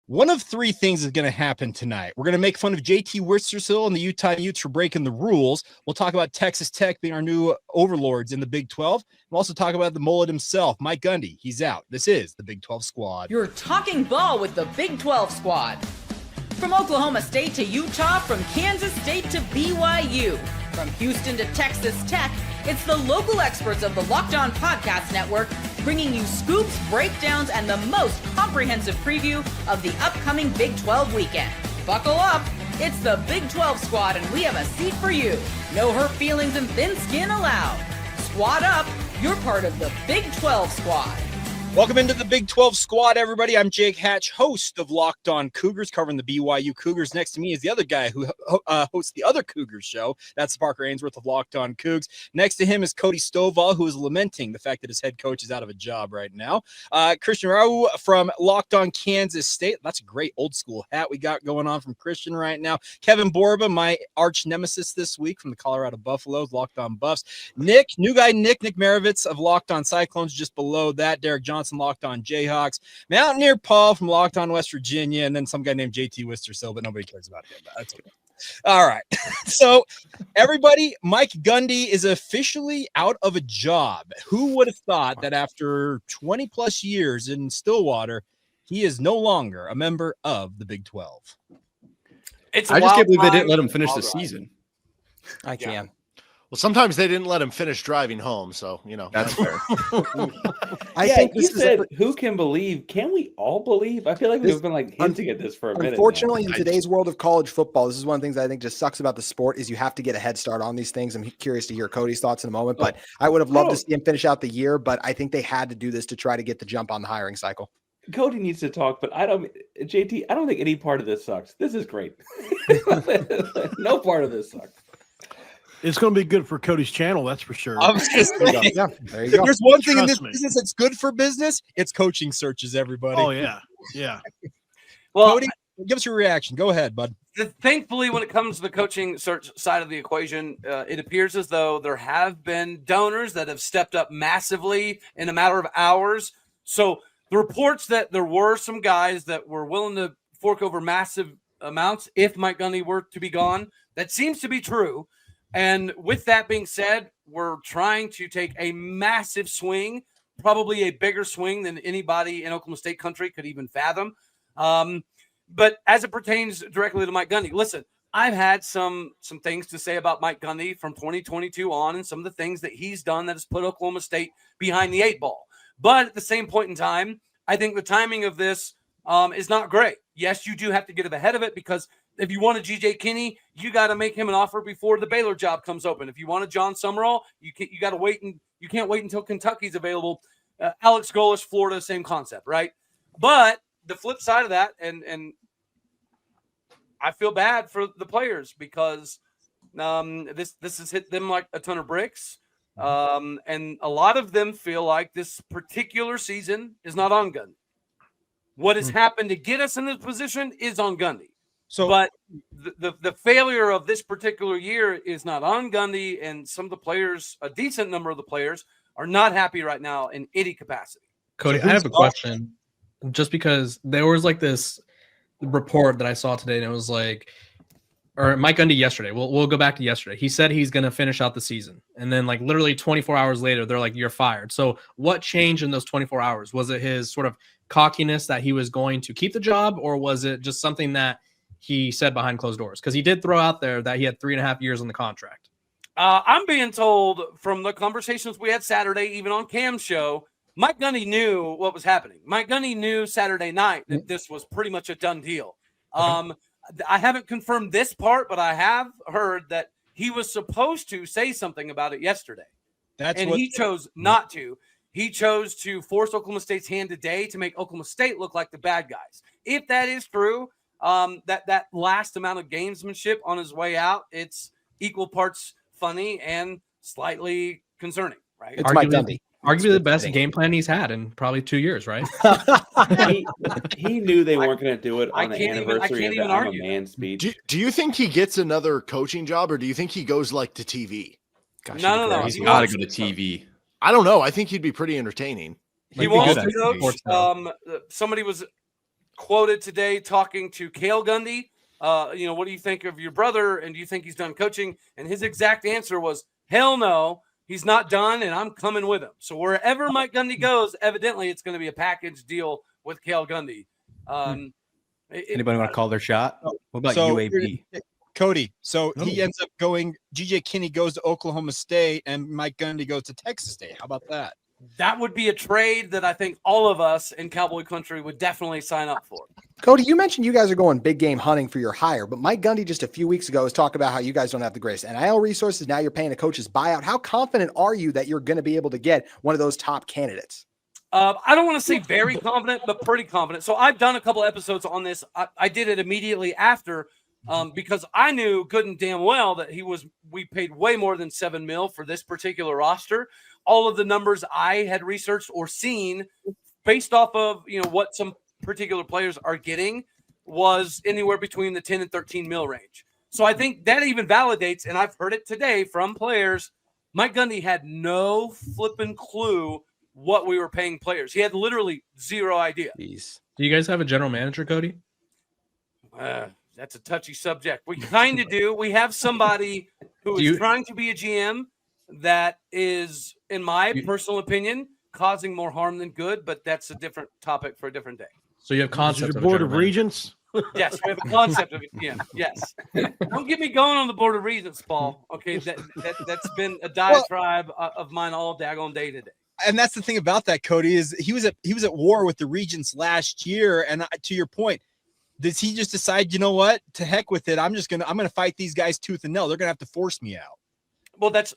One of three things is going to happen tonight. We're going to make fun of JT Wistersill and the Utah Utes for breaking the rules. We'll talk about Texas Tech being our new overlords in the Big 12. We'll also talk about the mullet himself, Mike Gundy. He's out. This is the Big 12 squad. You're talking ball with the Big 12 squad. From Oklahoma State to Utah, from Kansas State to BYU, from Houston to Texas Tech, it's the local experts of the Locked On Podcast Network bringing you scoops, breakdowns, and the most comprehensive preview of the upcoming Big 12 weekend. Buckle up. It's the Big 12 squad, and we have a seat for you. No hurt feelings and thin skin allowed. Squad up. You're part of the Big 12 squad. Welcome into the Big 12 squad, everybody. I'm Jake Hatch, host of Locked On Cougars, covering the BYU Cougars. Next to me is the other guy who hosts the other Cougars show. That's Parker Ainsworth of Locked On Cougs. Next to him is Cody Stovall, who is lamenting the fact that his head coach is out of a job right now. Christian Rau from Locked On Kansas State. That's a great old school hat we got going on from Christian right now. Kevin Borba, my arch nemesis this week from the Colorado Buffaloes, Locked On Buffs. Nick Maravitz of Locked On Cyclones, just below that. Derek Johnson, Locked On Jayhawks. Mountaineer Paul from Locked On West Virginia, and then some guy named JT Wistersill, but nobody cares about him. That's okay. All right. So, everybody, Mike Gundy is officially out of a job. Who would have thought that after 20 plus years in Stillwater, he is no longer a member of the Big 12? I just can't believe they didn't let him finish the season. I can. Yeah. Well, sometimes they didn't let him finish driving home, so That's fair. I think you said, who can believe? Can we all believe? I feel like we've been hinting at this for a minute. Unfortunately, in today's world of college football, this is one of the things I think just sucks about the sport is you have to get a head start on these things. I'm curious to hear Cody's thoughts in a moment, but I would have loved to see him finish out the year, but I think they had to do this to try to get the jump on the hiring cycle. Cody needs to talk, but JT, I don't think any part of this sucks. This is great. No part of this sucks. It's going to be good for Cody's channel, that's for sure. I was just saying, Yeah, there you go. there's one thing in this Trust me. business that's good for business. It's coaching searches, everybody. Oh, yeah. Yeah. Well, Cody, give us your reaction. Go ahead, bud. thankfully, when it comes to the coaching search side of the equation, it appears as though there have been donors that have stepped up massively in a matter of hours. So the reports that there were some guys that were willing to fork over massive amounts if Mike Gundy were to be gone, that seems to be true. And with that being said, we're trying to take a massive swing, probably a bigger swing than anybody in Oklahoma State country could even fathom. But as it pertains directly to Mike Gundy, listen, I've had some things to say about Mike Gundy from 2022 on and some of the things that he's done that has put Oklahoma State behind the 8 ball. But at the same point in time, I think the timing of this is not great. Yes, you do have to get ahead of it because if you want a G.J. Kinney, you got to make him an offer before the Baylor job comes open. If you want a John Summerall, you got to wait, and you can't wait until Kentucky's available. Alex Golesh, Florida, same concept, right? But the flip side of that, and I feel bad for the players because this has hit them like a ton of bricks, and a lot of them feel like this particular season is not on Gundy. What has happened to get us in this position is on Gundy. But the failure of this particular year is not on Gundy, and some of the players, a decent number of the players, are not happy right now in any capacity. Cody, I have a question. Just because there was like this report that I saw today, and it was like, or Mike Gundy yesterday. We'll go back to yesterday. He said he's going to finish out the season, and then like literally 24 hours later, they're like, "You're fired." So what changed in those 24 hours? Was it his sort of cockiness that he was going to keep the job, or was it just something that he said behind closed doors? Because he did throw out there that he had 3.5 years on the contract. I'm being told from the conversations we had Saturday, even on Cam's show, Mike Gundy knew what was happening. Mike Gundy knew Saturday night that this was pretty much a done deal. I haven't confirmed this part, but I have heard that he was supposed to say something about it yesterday. He chose not to. He chose to force Oklahoma State's hand today to make Oklahoma State look like the bad guys. If that is true, that last amount of gamesmanship on his way out, it's equal parts funny and slightly concerning, right? It's Mike Gundy. Arguably the best game plan he's had in probably 2 years, right? he knew they weren't going to do it on the anniversary of the I'm a Man speech. Do you think he gets another coaching job, or do you think he goes like to TV? Gosh, no. He's got to go to TV. I don't know. I think he'd be pretty entertaining. He wants to coach. Somebody was quoted today talking to Cale Gundy. What do you think of your brother? And do you think he's done coaching? And his exact answer was, hell no, he's not done, and I'm coming with him. So wherever Mike Gundy goes, evidently it's going to be a package deal with Cale Gundy. Anybody want to call their shot? What about UAB? Cody. So he ends up going, GJ Kinney goes to Oklahoma State and Mike Gundy goes to Texas State. How about that? That would be a trade that I think all of us in Cowboy Country would definitely sign up for. Cody, you mentioned you guys are going big game hunting for your hire, but Mike Gundy just a few weeks ago was talking about how you guys don't have the greatest NIL resources. Now you're paying a coach's buyout. How confident are you that you're going to be able to get one of those top candidates? I don't want to say very confident, but pretty confident. So I've done a couple episodes on this. I did it immediately after because I knew good and damn well that we paid way more than $7 million for this particular roster. All of the numbers I had researched or seen based off of, what some particular players are getting was anywhere between the 10 and 13 mil range. So I think that even validates, and I've heard it today from players, Mike Gundy had no flipping clue what we were paying players. He had literally zero idea. Jeez. Do you guys have a general manager, Cody? That's a touchy subject. We kind of do. We have somebody who is trying to be a GM that is, in my personal opinion, causing more harm than good, but that's a different topic for a different day. So you have concept of board of regents? Yes, we have a concept of it. Yeah, yes. Don't get me going on the board of regents, Paul. Okay, that's been a diatribe of mine all daggone day today. And that's the thing about that, Cody, is he was at war with the regents last year. And to your point, does he just decide, you know what, to heck with it? I'm gonna fight these guys tooth and nail. They're gonna have to force me out. Well, that's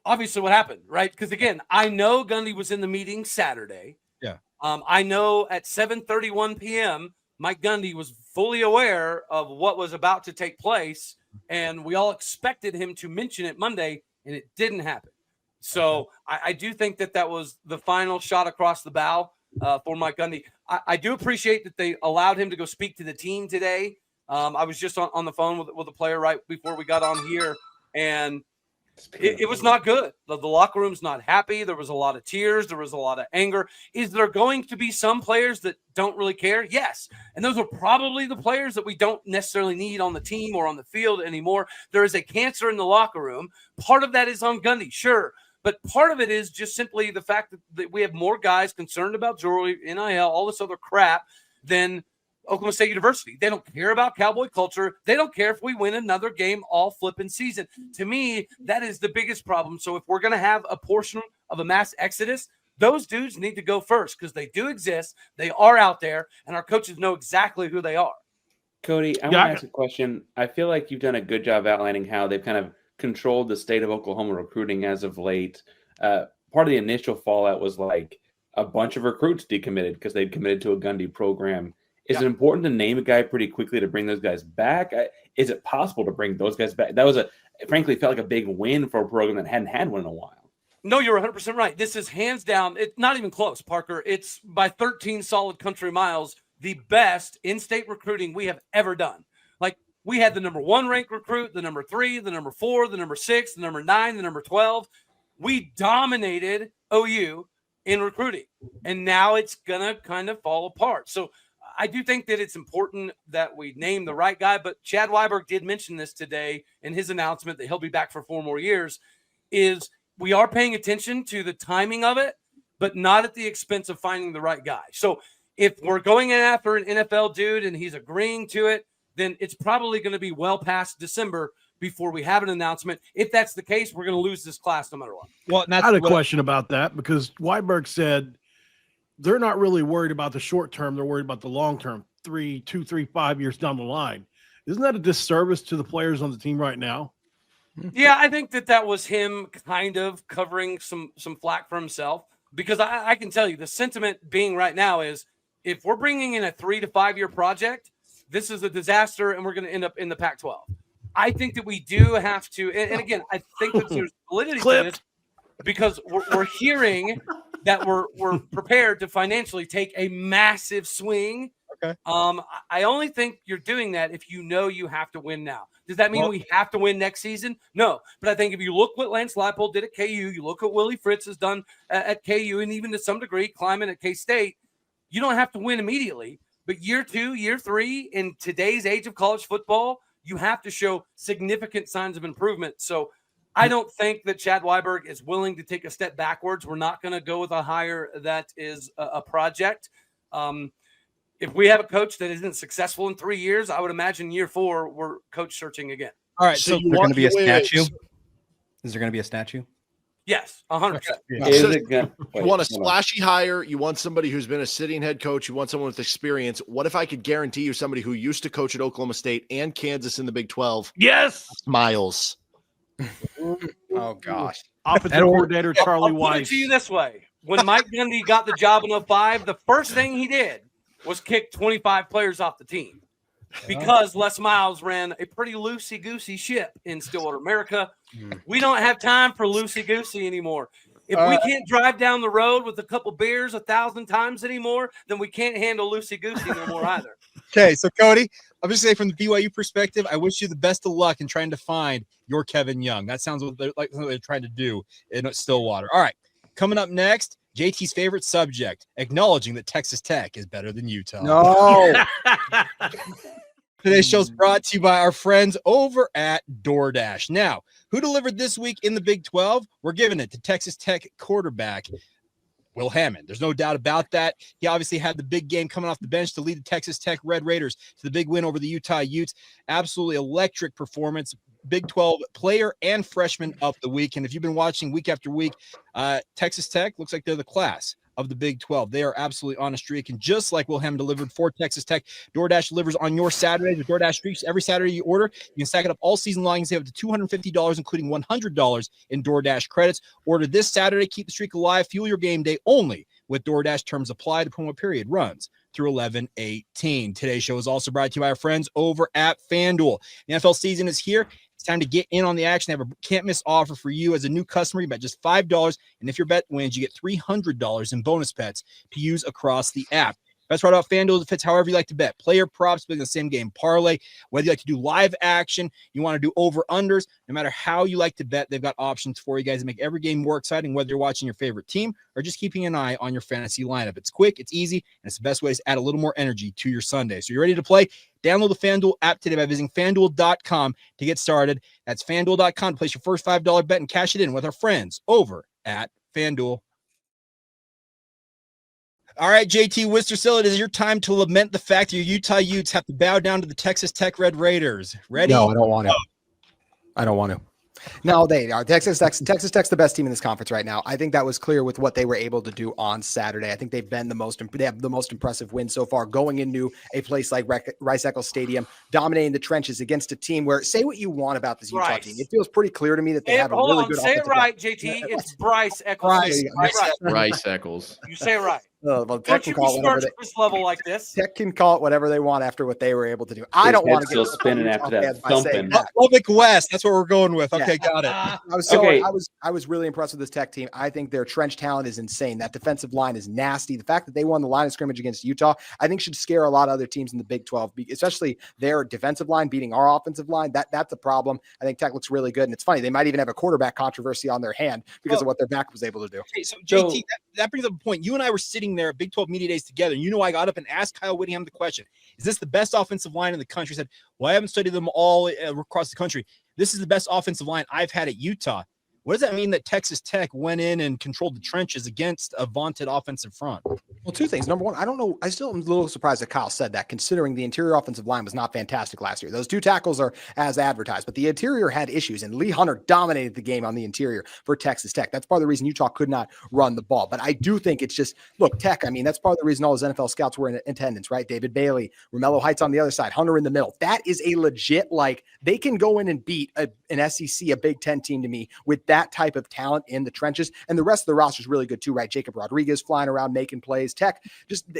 obviously what happened, right? Because again, I know Gundy was in the meeting Saturday. Yeah. I know at 7:31 p.m. Mike Gundy was fully aware of what was about to take place, and we all expected him to mention it Monday, and it didn't happen. So I do think that was the final shot across the bow for Mike Gundy. I do appreciate that they allowed him to go speak to the team today. I was just on the phone with a player right before we got on here, and it was not good. The locker room's not happy. There was a lot of tears. There was a lot of anger. Is there going to be some players that don't really care? Yes. And those are probably the players that we don't necessarily need on the team or on the field anymore. There is a cancer in the locker room. Part of that is on Gundy, sure. But part of it is just simply the fact that we have more guys concerned about jewelry, NIL, all this other crap than Oklahoma State University. They don't care about Cowboy culture. They don't care if we win another game all flipping season. To me, that is the biggest problem. So if we're going to have a portion of a mass exodus, those dudes need to go first because they do exist. They are out there, and our coaches know exactly who they are. Cody, I want to ask a question. I feel like you've done a good job outlining how they've kind of controlled the state of Oklahoma recruiting as of late. Part of the initial fallout was like a bunch of recruits decommitted because they'd committed to a Gundy program. Is it important to name a guy pretty quickly to bring those guys back? Is it possible to bring those guys back? That was frankly, felt like a big win for a program that hadn't had one in a while. No, you're 100% right. This is hands down. It's not even close, Parker. It's by 13 solid country miles, the best in-state recruiting we have ever done. Like, we had the number 1 ranked recruit, the number 3, the number 4, the number 6, the number 9, the number 12. We dominated OU in recruiting, and now it's going to kind of fall apart. So I do think that it's important that we name the right guy, but Chad Weiberg did mention this today in his announcement that he'll be back for 4 more years, is we are paying attention to the timing of it, but not at the expense of finding the right guy. So if we're going in after an NFL dude and he's agreeing to it, then it's probably going to be well past December before we have an announcement. If that's the case, we're going to lose this class no matter what. Well, I had a question about that because Weiberg said they're not really worried about the short term. They're worried about the long term, 2, 3, 5 years down the line. Isn't that a disservice to the players on the team right now? Yeah, I think that was him kind of covering some flack for himself, because I can tell you the sentiment being right now is if we're bringing in a 3 to 5 year project, this is a disaster and we're going to end up in the Pac-12. I think that we do have to, and again, I think that there's validity to this because we're hearing that we're prepared to financially take a massive swing. Okay. I only think you're doing that if you know you have to win now. Does that mean we have to win next season? No. But I think if you look what Lance Leipold did at KU, you look what Willie Fritz has done at KU, and even to some degree climbing at K-State, you don't have to win immediately. But year 2, year 3, in today's age of college football, you have to show significant signs of improvement. So I don't think that Chad Weiberg is willing to take a step backwards. We're not going to go with a hire that is a project. If we have a coach that isn't successful in 3 years, I would imagine year 4, we're coach searching again. All right. So, is there going to be a statue? Is there going to be a statue? Yes, 100%. You want a splashy hire. You want somebody who's been a sitting head coach. You want someone with experience. What if I could guarantee you somebody who used to coach at Oklahoma State and Kansas in the Big 12? Yes. Miles. Oh, gosh. Offensive coordinator Charlie I'll put it Weiss. to you this way. When Mike Gundy got the job in 05, the first thing he did was kick 25 players off the team because Les Miles ran a pretty loosey-goosey ship in Stillwater, America. We don't have time for loosey-goosey anymore. If we can't drive down the road with a couple beers 1,000 times anymore, then we can't handle loosey-goosey no more either. Okay, so Cody, I'm just saying from the BYU perspective, I wish you the best of luck in trying to find your Kevin Young. That sounds like something they're trying to do in Stillwater. All right, coming up next, JT's favorite subject, acknowledging that Texas Tech is better than Utah. No. Today's show is brought to you by our friends over at DoorDash. Now, who delivered this week in the Big 12? We're giving it to Texas Tech quarterback Will Hammond. There's no doubt about that. He obviously had the big game coming off the bench to lead the Texas Tech Red Raiders to the big win over the Utah Utes. Absolutely electric performance. Big 12 player and freshman of the week. And if you've been watching week after week, Texas Tech looks like they're the class of the Big 12. They are absolutely on a streak. And just like Will Hammond delivered for Texas Tech, DoorDash delivers on your Saturdays with DoorDash Streaks. Every Saturday you order, you can stack it up all season long and save up to $250, including $100 in DoorDash credits. Order this Saturday. Keep the streak alive. Fuel your game day only with DoorDash. Terms apply. The promo period runs through 11/18. Today's show is also brought to you by our friends over at FanDuel. The NFL season is here. It's time to get in on the action. They have a can't-miss offer for you as a new customer. You bet just $5, and if your bet wins, you get $300 in bonus bets to use across the app. Best part about FanDuel is it fits however you like to bet. Player props, the same game parlay, whether you like to do live action, you want to do over-unders, no matter how you like to bet, they've got options for you guys to make every game more exciting, whether you're watching your favorite team or just keeping an eye on your fantasy lineup. It's quick, it's easy, and it's the best way to add a little more energy to your Sunday. So you're ready to play? Download the FanDuel app today by visiting FanDuel.com to get started. That's FanDuel.com to place your first $5 bet and cash it in with our friends over at FanDuel. All right, JT Wistersill, it is your time to lament the fact your Utah Utes have to bow down to the Texas Tech Red Raiders. Ready? No, I don't want to. I don't want to. No, they are. Texas Tech's the best team in this conference right now. I think that was clear with what they were able to do on Saturday. I think they have the most impressive win so far, going into a place like Rice-Eccles Stadium, dominating the trenches against a team where, say what you want about this Utah team, it feels pretty clear to me that they have a really good offensive line. Say it right, JT. It's Bryce-Eccles. Rice-Eccles. You say it right. Well, Don't you besmirch this level like this. Tech can call it whatever they want after what they were able to do. I don't want to still spinning after that thumping. Lubbock West. That's what we're going with. Okay, got it. I was really impressed with this Tech team. I think their trench talent is insane. That defensive line is nasty. The fact that they won the line of scrimmage against Utah, I think should scare a lot of other teams in the Big 12, especially their defensive line beating our offensive line. That's a problem. I think Tech looks really good. And it's funny, they might even have a quarterback controversy on their hand because of what their back was able to do. Okay, so JT, that brings up a point. You and I were sitting there at Big 12 Media Days together. And I got up and asked Kyle Whittingham the question, is this the best offensive line in the country? He said, well, I haven't studied them all across the country. This is the best offensive line I've had at Utah. What does that mean that Texas Tech went in and controlled the trenches against a vaunted offensive front? Well, two things. Number one, I don't know. I still am a little surprised that Kyle said that, considering the interior offensive line was not fantastic last year. Those two tackles are as advertised, but the interior had issues, and Lee Hunter dominated the game on the interior for Texas Tech. That's part of the reason Utah could not run the ball. But I do think it's just, look, Tech, I mean, that's part of the reason all those NFL scouts were in attendance, right? David Bailey, Romello Heights on the other side, Hunter in the middle. That is a legit, they can go in and beat an SEC, a Big Ten team to me with that type of talent in the trenches, and the rest of the roster is really good too, right? Jacob Rodriguez flying around making plays. Tech,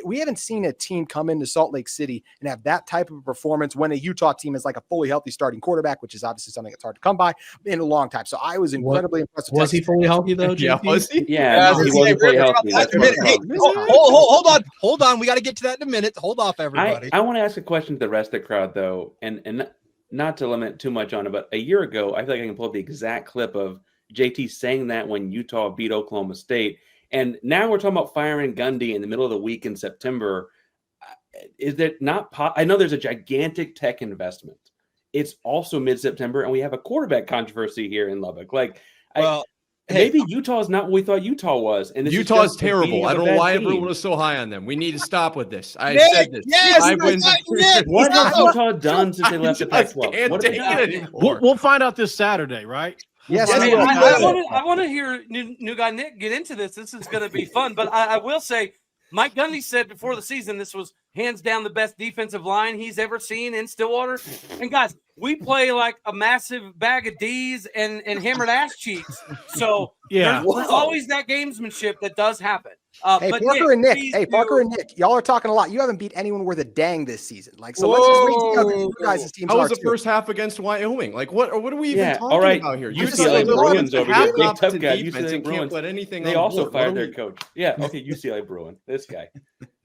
we haven't seen a team come into Salt Lake City and have that type of performance when a Utah team is like a fully healthy starting quarterback, which is obviously something that's hard to come by in a long time. So I was incredibly impressed. Was he fully healthy though? Yeah, was he? Yeah, he wasn't fully healthy. Hold on. We got to get to that in a minute. Hold off, everybody. I want to ask a question to the rest of the crowd though, and not to limit too much on it, but a year ago, I feel like I can pull up the exact clip of JT saying that when Utah beat Oklahoma State. And now we're talking about firing Gundy in the middle of the week in September. is it not? I know there's a gigantic tech investment. It's also mid-September, and we have a quarterback controversy here in Lubbock. Maybe Utah is not what we thought Utah was. And Utah is terrible. I don't know why everyone was so high on them. We need to stop with this. I said this. What has Utah done since they left the Pac-12? We'll find out this Saturday, right? Yes. I want to hear new guy Nick get into this. This is going to be fun. But I will say, Mike Gundy said before the season this was hands down the best defensive line he's ever seen in Stillwater. And guys, we play like a massive bag of D's and hammered ass cheeks. So there's always that gamesmanship that does happen. Hey, Parker and Nick, y'all are talking a lot. You haven't beat anyone worth a dang this season. Let's just wait to see how you guys' teams How are. was the first half against Wyoming? What are we even talking about here? UCLA Bruins over here. Big tough guy. UCLA Bruins. Let anything they also fired their coach. Yeah, okay, UCLA Bruin. This guy.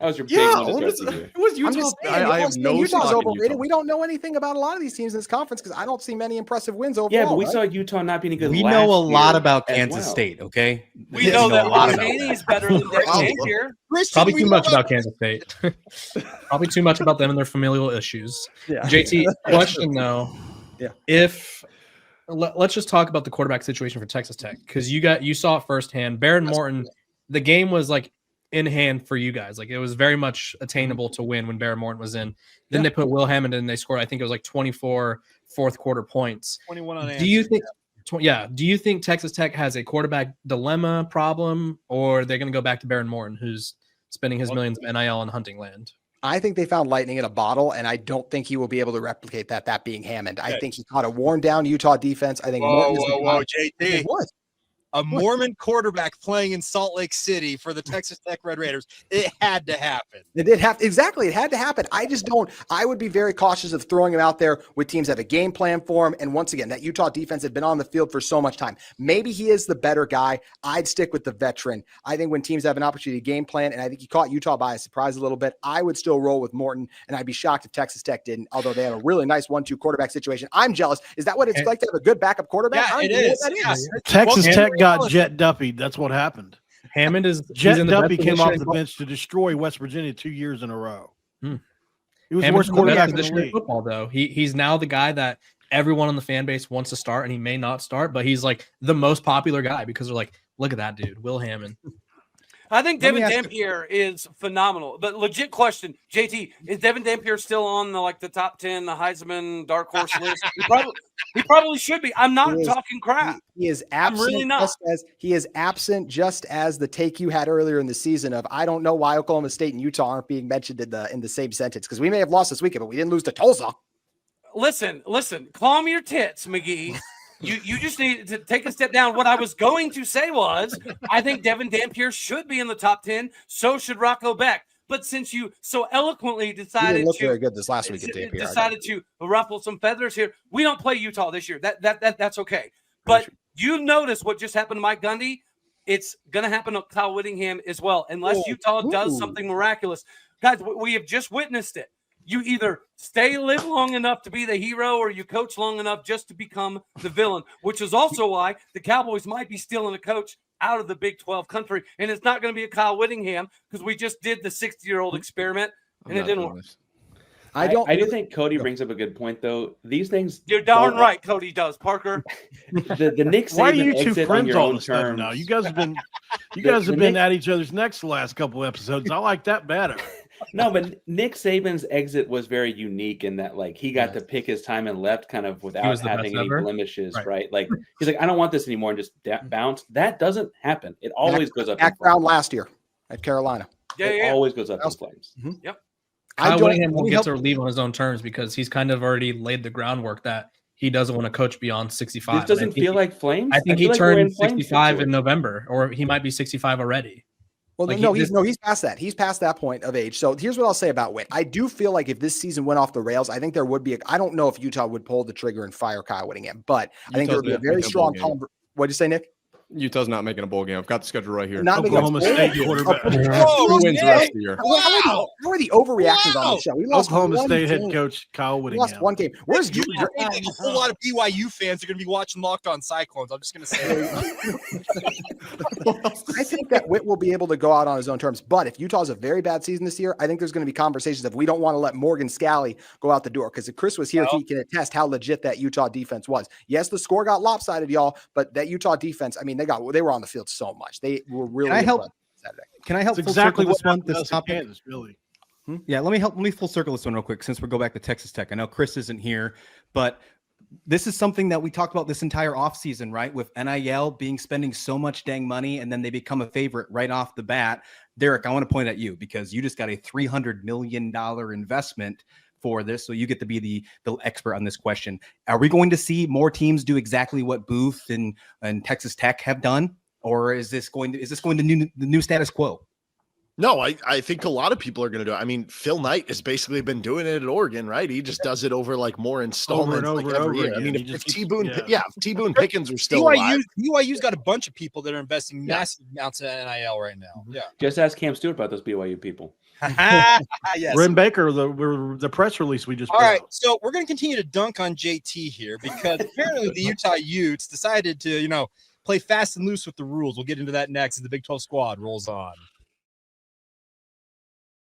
That was your big one to start the year. It was Utah. I have no Utah's overrated. Utah. We don't know anything about a lot of these teams in this conference because I don't see many impressive wins overall. Yeah, but we saw Utah not being good. We know a lot about Kansas State, okay? We know that Manny is better than Xavier. Probably too much about Kansas State. Probably too much about them and their familial issues. Yeah. JT, question though. Yeah. If let's just talk about the quarterback situation for Texas Tech because you saw it firsthand. Baron Morton, the game was like in hand for you guys. Like it was very much attainable to win when Baron Morton was in. Then they put Will Hammond in and they scored, I think it was like 24 fourth quarter points. 21 on Do you think do you think Texas Tech has a quarterback dilemma problem or they're going to go back to Baron Morton who's spending his millions of NIL in hunting land? I think they found lightning in a bottle, and I don't think he will be able to replicate that being Hammond. I think he caught a worn-down Utah defense. I think JT. What? A Mormon quarterback playing in Salt Lake City for the Texas Tech Red Raiders. It had to happen. It did have exactly. It had to happen. I would be very cautious of throwing him out there with teams that have a game plan for him. And once again, that Utah defense had been on the field for so much time. Maybe he is the better guy. I'd stick with the veteran. I think when teams have an opportunity to game plan, and I think he caught Utah by a surprise a little bit, I would still roll with Morton. And I'd be shocked if Texas Tech didn't, although they have a really nice 1-2 quarterback situation. I'm jealous. Is that what it's like to have a good backup quarterback? Yeah, it is. Texas Tech got Jet Duffy. That's what happened. Hammond is Jet Duffy came off the bench to destroy West Virginia 2 years in a row. He was the worst quarterback in the league. Football, though. He's now the guy that everyone on the fan base wants to start, and he may not start, but he's like the most popular guy because they're like, look at that dude, Will Hammond. I think Devin Dampier is phenomenal. But legit question, JT, is Devin Dampier still on the top 10, the Heisman dark horse list? He probably should be. I'm not talking crap. He is absent. I'm really not. He is absent just as the take you had earlier in the season of I don't know why Oklahoma State and Utah aren't being mentioned in the same sentence because we may have lost this weekend, but we didn't lose to Tulsa. Listen, calm your tits, McGee. You just need to take a step down. What I was going to say was, I think Devin Dampier should be in the top 10. So should Rocco Beck. But since you so eloquently decided look very good this last week at Dampier, decided to ruffle some feathers here, we don't play Utah this year. That's okay. But you notice what just happened to Mike Gundy. It's going to happen to Kyle Whittingham as well, unless Utah does something miraculous. Guys, we have just witnessed it. You either live long enough to be the hero or you coach long enough just to become the villain, which is also why the Cowboys might be stealing a coach out of the Big 12 country. And it's not going to be a Kyle Whittingham because we just did the 60-year-old experiment and it didn't work. I do think Cody brings up a good point, though. These things. You're darn right, Cody does, Parker. the Nick Saban Why are you two exit friends on your all own of a sudden terms. now? You guys have been at each other's necks the last couple of episodes. I like that better. No, but Nick Saban's exit was very unique in that, he got to pick his time and left kind of without having any blemishes, right? He's like, I don't want this anymore, and just bounce. That doesn't happen. It always goes up. Background last year at Carolina. It always goes up in flames. Mm-hmm. Yep. Kyle Whittingham won't get to leave on his own terms because he's kind of already laid the groundwork that he doesn't want to coach beyond 65. This doesn't feel like flames. I think he turned 65 in November, or he might be 65 already. Well, he's past that. He's past that point of age. So here's what I'll say about Witt. I do feel like if this season went off the rails, I think there would be I don't know if Utah would pull the trigger and fire Kyle Whittingham, but I think there would be a very strong – what'd you say, Nick? Utah's not making a bowl game. I've got the schedule right here. Not Oklahoma State quarterback. Who wins the rest of the year? How are the overreactions on the show? We lost Oklahoma one State game. head coach Kyle We Whittingham. lost one game. Where's You I think a whole lot of BYU fans are going to be watching Locked On Cyclones. I'm just going to say I think that Witt will be able to go out on his own terms. But if Utah's a very bad season this year, I think there's going to be conversations of we don't want to let Morgan Scalley go out the door. Because if Chris was here, he can attest how legit that Utah defense was. Yes, the score got lopsided, y'all, but that Utah defense, I mean, they were on the field so much. They were really Can I help? Saturday. Can I help? That's full exactly circle what this one? happened to This us in topic. Kansas, really. Yeah, let me full circle this one real quick since we'll go back to Texas Tech. I know Chris isn't here, but this is something that we talked about this entire offseason, right? With NIL spending so much dang money and then they become a favorite right off the bat. Derek, I want to point at you because you just got a $300 million investment for this. So you get to be the expert on this question. Are we going to see more teams do exactly what Booth and Texas Tech have done? Or is this going to the new status quo? No, I think a lot of people are going to do it. I mean, Phil Knight has basically been doing it at Oregon, right? He just does it over like more installments Over and like every over year. I again. mean, He if just T Boone, keeps- if T Boone Pickens were still alive, BYU's got a bunch of people that are investing massive amounts in NIL right now. Yeah. Just ask Cam Stewart about those BYU people. Yes. Ren Baker, the press release we just All put right, out. so we're going to continue to dunk on JT here because apparently the Utah Utes decided to, play fast and loose with the rules. We'll get into that next as the Big 12 squad rolls on.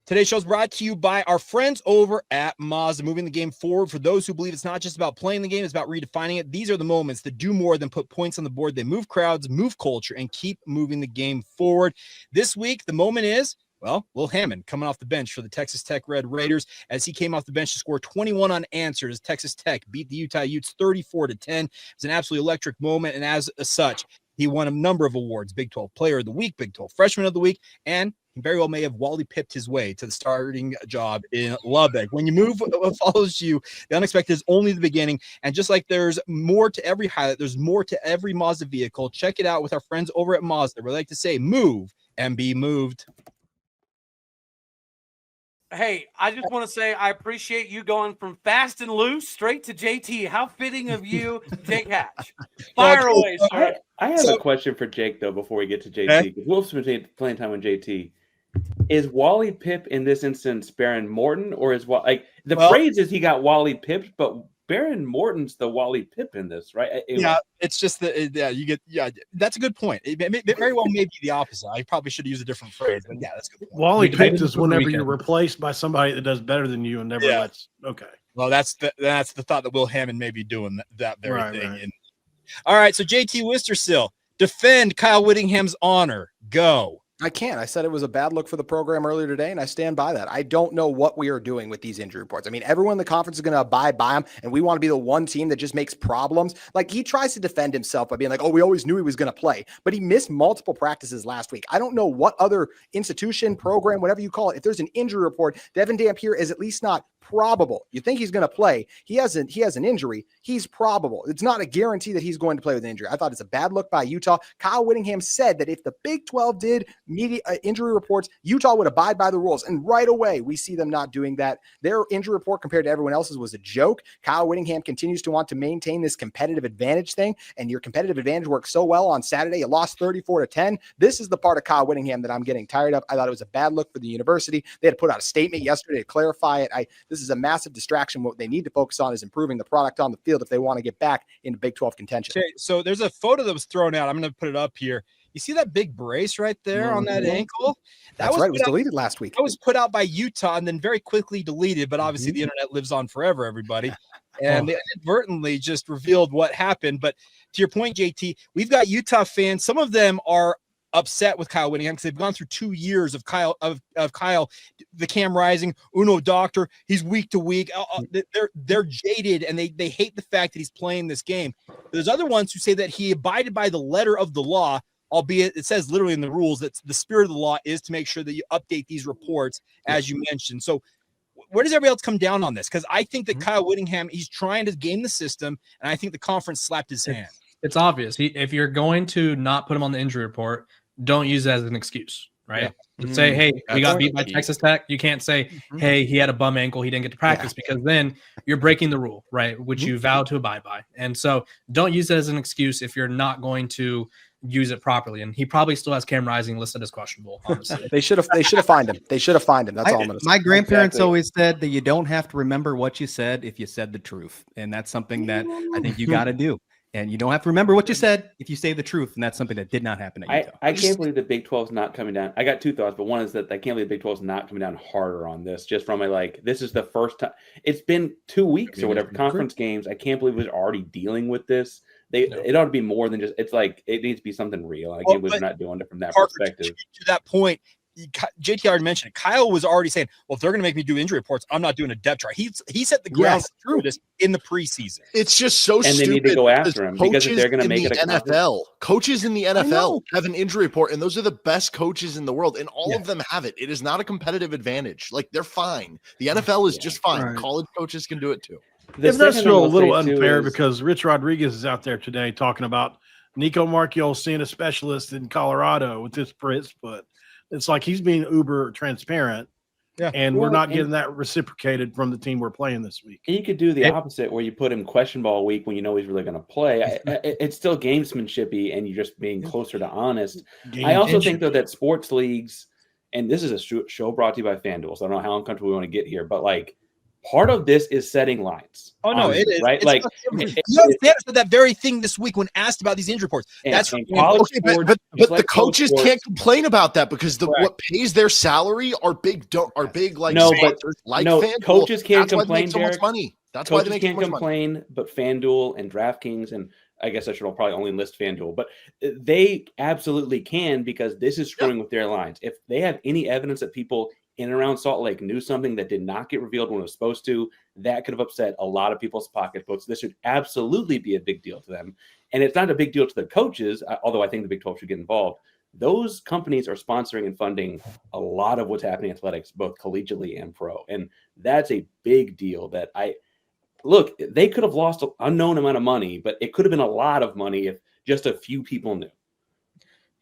Today's show is brought to you by our friends over at Mazda, moving the game forward. For those who believe it's not just about playing the game, it's about redefining it. These are the moments that do more than put points on the board. They move crowds, move culture, and keep moving the game forward. This week, the moment is, Will Hammond coming off the bench for the Texas Tech Red Raiders as he came off the bench to score 21 unanswered as Texas Tech beat the Utah Utes 34-10. It was an absolutely electric moment, and as such, he won a number of awards: Big 12 Player of the Week, Big 12 Freshman of the Week, and he very well may have Wally pipped his way to the starting job in Lubbock. When you move what follows you, the unexpected is only the beginning. And just like there's more to every highlight, there's more to every Mazda vehicle. Check it out with our friends over at Mazda. We like to say, move and be moved. Hey, I just want to say I appreciate you going from fast and loose straight to JT. How fitting of you, Jake Hatch. Fire away, sir. I have a question for Jake, though, before we get to JT. Because Wolf's been playing time with JT. Is Wally Pipp in this instance Baron Morton, or is phrase is he got Wally pipped, but Baron Morton's the Wally Pipp in this, right? It's just that's a good point. It very well may be the opposite. I probably should use a different phrase, but that's a good point. Wally picked is whenever you're replaced by somebody that does better than you and never lets. Okay. Well, that's the thought that Will Hammond may be doing that very thing. Right. All right, so JT Wistersill, defend Kyle Whittingham's honor. Go. I can't. I said it was a bad look for the program earlier today, and I stand by that. I don't know what we are doing with these injury reports. I mean, everyone in the conference is going to abide by them, and we want to be the one team that just makes problems. Like, he tries to defend himself by being like, we always knew he was going to play, but he missed multiple practices last week. I don't know what other institution, program, whatever you call it, if there's an injury report, Devin Dampier is at least not probable. You think he's going to play. He has an injury. He's probable. It's not a guarantee that he's going to play with an injury. I thought it's a bad look by Utah. Kyle Whittingham said that if the Big 12 did media injury reports, Utah would abide by the rules. And right away, we see them not doing that. Their injury report compared to everyone else's was a joke. Kyle Whittingham continues to want to maintain this competitive advantage thing. And your competitive advantage worked so well on Saturday. You lost 34-10. This is the part of Kyle Whittingham that I'm getting tired of. I thought it was a bad look for the university. They had to put out a statement yesterday to clarify it. This is a massive distraction. What they need to focus on is improving the product on the field if they want to get back into Big 12 contention. Okay, so there's a photo that was thrown out. I'm going to put it up here. You see that big brace right there on that ankle? That's right. It was deleted last week. That was put out by Utah and then very quickly deleted, but obviously the internet lives on forever, everybody. And they inadvertently just revealed what happened. But to your point, JT, we've got Utah fans. Some of them are upset with Kyle Whittingham because they've gone through 2 years of Kyle, the Cam Rising, Uno Doctor. He's week to week. They're jaded and they hate the fact that he's playing this game. There's other ones who say that he abided by the letter of the law, albeit it says literally in the rules that the spirit of the law is to make sure that you update these reports, as you mentioned. So where does everybody else come down on this? Because I think that Kyle Whittingham, he's trying to game the system, and I think the conference slapped his hand. It's obvious. If you're going to not put him on the injury report, don't use it as an excuse, right? Yeah. Say, hey, we got beat by Texas Tech. You can't say, hey, he had a bum ankle, he didn't get to practice, because then you're breaking the rule, right? Which you vow to abide by. And so don't use it as an excuse if you're not going to use it properly. And he probably still has Cam Rising listed as questionable, honestly. They should have fined him. They should have fined him. That's all I'm going to say. My grandparents always said that you don't have to remember what you said if you said the truth. And that's something that I think you got to do. And you don't have to remember what you said if you say the truth. And that's something that did not happen at Utah. I can't believe the Big 12 is not coming down. I got two thoughts, but one is that I can't believe the Big 12 is not coming down harder on this. Just from this is the first time. It's been 2 weeks or whatever, conference games. I can't believe we're already dealing with this. It ought to be more than just, it's like, it needs to be something real. I can't believe we're not doing it from that perspective. To that point, JT already mentioned it. Kyle was already saying, well, if they're going to make me do injury reports, I'm not doing a depth chart. He set the ground through this in the preseason. It's just so stupid. And they need to go after him because if they're going to make it a NFL. Coaches in the NFL have an injury report, and those are the best coaches in the world, and all of them have it. It is not a competitive advantage. Like, they're fine. The NFL is just fine. Right. College coaches can do it too. It does feel a little unfair because Rich Rodriguez is out there today talking about Nico Marchiol seeing a specialist in Colorado with this Fritz, but it's like he's being uber transparent, and we're not getting that reciprocated from the team we're playing this week. And you could do the opposite where you put him questionable a week when you know he's really going to play. It's still gamesmanshipy, and you're just being closer to honest. I also think, though, that sports leagues, and this is a show brought to you by FanDuel, so I don't know how uncomfortable we want to get here, but part of this is setting lines. Oh, no, it is. Right? Sanders said that very thing this week when asked about these injury reports. But the coaches can't complain about that because what pays their salary are big. Coaches can't complain. So much money. That's coaches why they can't complain. But FanDuel and DraftKings, and I guess I should probably only list FanDuel, but they absolutely can because this is screwing with their lines. If they have any evidence that people in and around Salt Lake knew something that did not get revealed when it was supposed to, that could have upset a lot of people's pocketbooks. This should absolutely be a big deal to them. And it's not a big deal to the coaches, although I think the Big 12 should get involved. Those companies are sponsoring and funding a lot of what's happening in athletics, both collegiately and pro. And that's a big deal that look, they could have lost an unknown amount of money, but it could have been a lot of money if just a few people knew.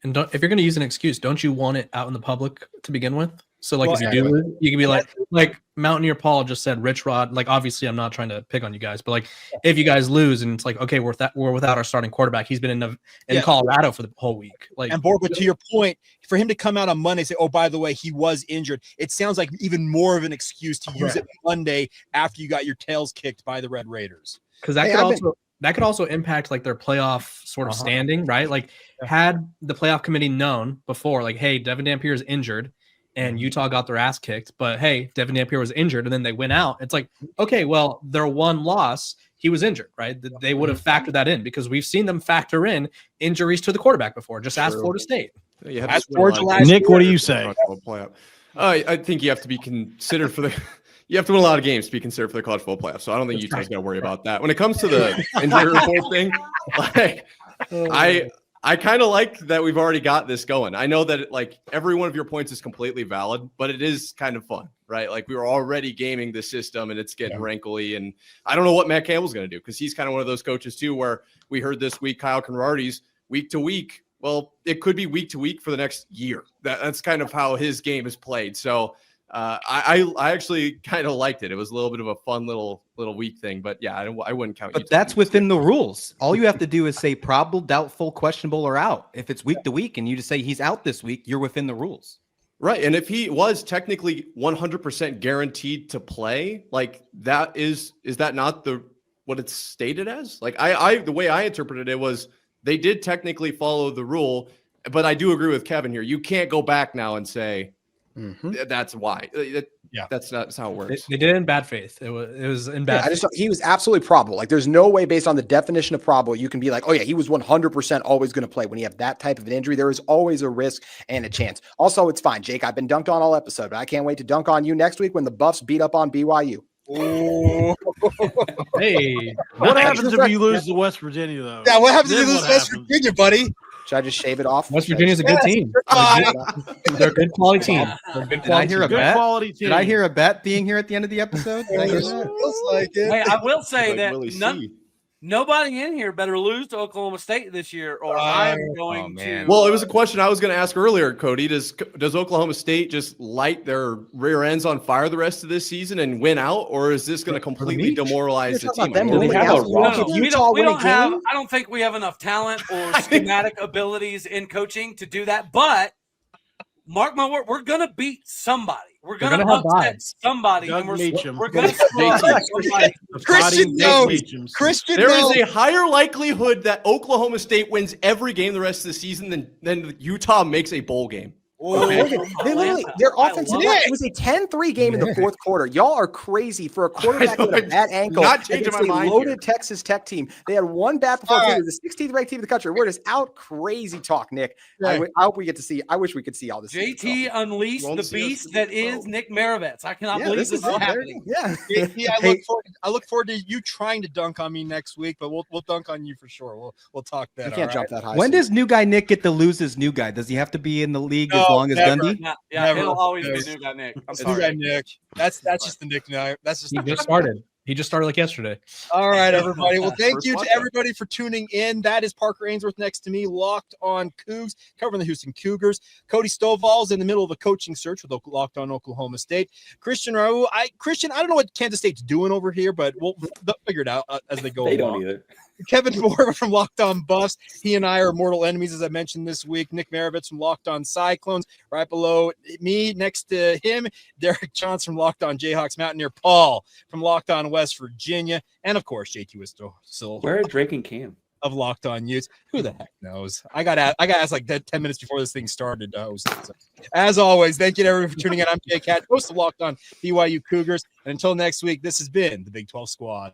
And if you're going to use an excuse, don't you want it out in the public to begin with? So if you do, you can be like Mountaineer Paul just said, Rich Rod, obviously I'm not trying to pick on you guys, but if you guys lose and it's okay, we're without our starting quarterback. He's been in Colorado for the whole week. And but to your point, for him to come out on Monday and say, oh, by the way, he was injured, it sounds like even more of an excuse to use it Monday after you got your tails kicked by the Red Raiders. Because that could also impact their playoff sort of standing, right? Had the playoff committee known before, hey, Devin Dampier is injured, and Utah got their ass kicked, but hey, Devin Dampier was injured, and then they went out. It's okay, well, their one loss, he was injured, right? They would have factored that in because we've seen them factor in injuries to the quarterback before. Just ask Florida State. Nick, what do you say? I think you have to be considered for the. You have to win a lot of games to be considered for the college football playoffs. So I don't think Utah's got to worry about that. When it comes to the injury report thing, I kind of like that we've already got this going. I know that every one of your points is completely valid, but it is kind of fun, right? We were already gaming the system and it's getting wrinkly. And I don't know what Matt Campbell's going to do because he's kind of one of those coaches too, where we heard this week, Kyle Conrarty's week to week. Well, it could be week to week for the next year. That's kind of how his game is played. So I actually kind of liked it. It was a little bit of a fun little week thing, but yeah, I wouldn't count. But that's within the rules. All you have to do is say probable, doubtful, questionable, or out. If it's week to week and you just say he's out this week, you're within the rules. Right. And if he was technically 100% guaranteed to play, that is that not what it's stated as? The way I interpreted it was they did technically follow the rule, but I do agree with Kevin here. You can't go back now and say, that's why. That's how it works. They did it in bad faith. It was in bad faith. He was absolutely probable. There's no way based on the definition of probable you can be oh yeah, he was 100% always going to play. When you have that type of an injury, there is always a risk and a chance. Also, it's fine, Jake. I've been dunked on all episode, but I can't wait to dunk on you next week when the Buffs beat up on BYU. Hey, what happens if you lose to West Virginia, though? Yeah, what happens if you lose to West Virginia, buddy? Should I just shave it off? West Virginia's a good team. They're a good quality team. Did I hear a bet? Did I hear a bet being here at the end of the episode? I will say that Nobody in here better lose to Oklahoma State this year, or I'm going to. Well, it was a question I was going to ask earlier, Cody. Does Oklahoma State just light their rear ends on fire the rest of this season and win out, or is this going to completely demoralize the team? I don't think we have enough talent or schematic abilities in coaching to do that. But mark my word, we're going to beat somebody. We're going to upset somebody, and we're going to somebody. Christian There is a higher likelihood that Oklahoma State wins every game the rest of the season than Utah makes a bowl game. Okay. Their offensive line, it was a 10-3 game in the fourth quarter. Y'all are crazy for a quarterback with a bad ankle. Not changing my mind loaded here. Texas Tech team. They had one bad performance. It was the 16th ranked team in the country. We're just out crazy talk, Nick. I hope we get to see. I wish we could see all this. JT unleashed the beast that is Nick Maravets. I cannot believe this is happening. Yeah. JT, I look forward to you trying to dunk on me next week, but we'll dunk on you for sure. We'll talk that. You can't jump that high. When does new guy Nick get to lose his new guy? Does he have to be in the league as long as Gundy? Yeah, it'll always be new guy Nick. I'm sorry. New guy Nick. That's just the nickname. That's just He just started. He just started like yesterday. All right, everybody. Well, thank you to everybody for tuning in. That is Parker Ainsworth next to me, Locked On Cougs, covering the Houston Cougars. Cody Stovall's in the middle of a coaching search with Locked On Oklahoma State. Christian Raul, I don't know what Kansas State's doing over here, but they'll figure it out as they go along. They don't either. Kevin Moore from Locked On Buffs. He and I are mortal enemies, as I mentioned this week. Nick Maravitz from Locked On Cyclones. Right below me, next to him, Derek Johnson from Locked On Jayhawks Mountaineer. Paul from Locked On West Virginia. And, of course, JT was still Where are Drake and Cam? Of Locked On Utes. Who the heck knows? I got asked like 10 minutes before this thing started to host it. So, as always, thank you to everyone for tuning in. I'm Jake Hatch, host of Locked On BYU Cougars. And until next week, this has been the Big 12 Squad.